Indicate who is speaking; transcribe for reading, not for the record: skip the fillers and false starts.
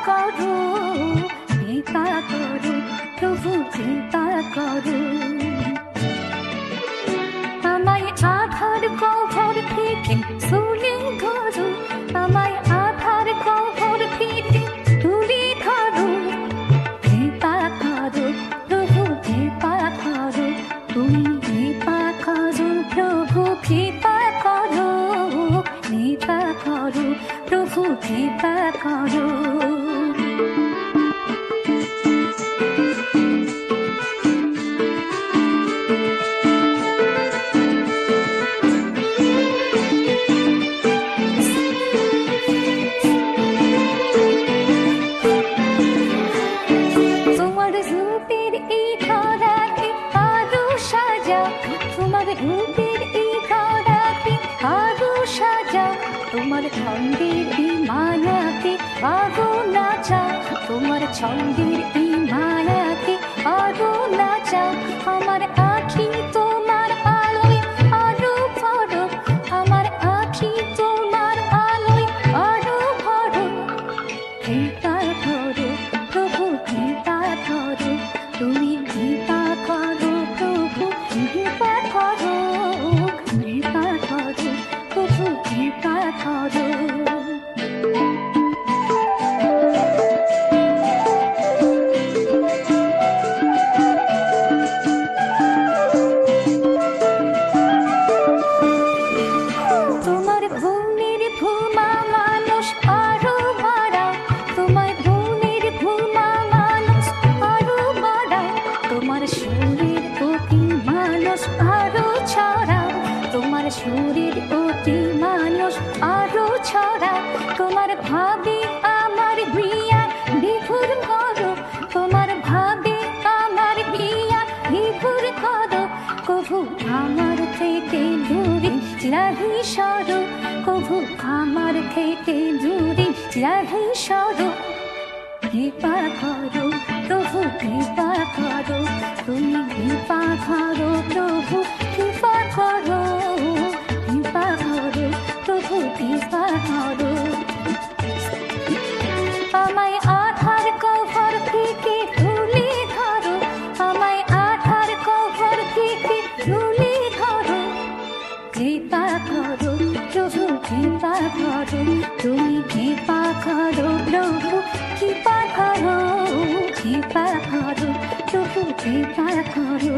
Speaker 1: করো, কৃপা করো প্রভু, কৃপা করো। আমায় আধার কবর থেকে তুলে ধরো, আমায় আধার কবর থেকে তুলে ধরো, কৃপা করো প্রভু, কৃপা করো। তুমি কৃপা করো প্রভু, কৃপা করো, কৃপা করো প্রভু, কৃপা করো। তোমার রূপের এই ধরাকে আরো সাজাও, তোমার রূপের এই ধরাকে আরো সাজাও, তোমার ছন্দের এই মায়াকে আরো নাচাও, তোমার ছন্দের এই মায়াকে আরো নাচাও। আমার আখি তোমার আলোয় আরো ভরো, আমার আখি তোমার আলোয় আরো ভরো, কৃপা করো প্রভু, কৃপা করো। তুমি কৃপা করো প্রভু, কৃপা করো, কৃপা করো প্রভু, কৃপা করো। তোমার ভূমির ভূমা মানুষ আরো বাড়াও, তোমার ভূমির ভূমা মানুষ আরো বাড়াও, তোমার শরীর অতি মানুষ আরো ছড়াও, তোমার শরীর অতি মানুষ আরো ছড়াও। তোমার ভাবে আমার বিয়া বিভোর করো, তোমার ভাবে আমার বিয়া বিভোর করো। কভু আমার থেকে দূরে রাহি সরো, কভু আমার থেকে দূরে রাহি সরো, কৃপা করো প্রভু, কৃপা করো। তুমি কৃপা করো প্রভু, কৃপা করো, কৃপা করো প্রভু, কৃপা করো। আমায় আধার কবর থেকে তুলে ধরো, আমায় আধার কবর থেকে তুলে ধরো, কৃপা করো প্রভু, কৃপা করো। তুমি কৃপা করো প্রভু, কৃপা করো, কৃপা করো প্রভু, কৃপা করো।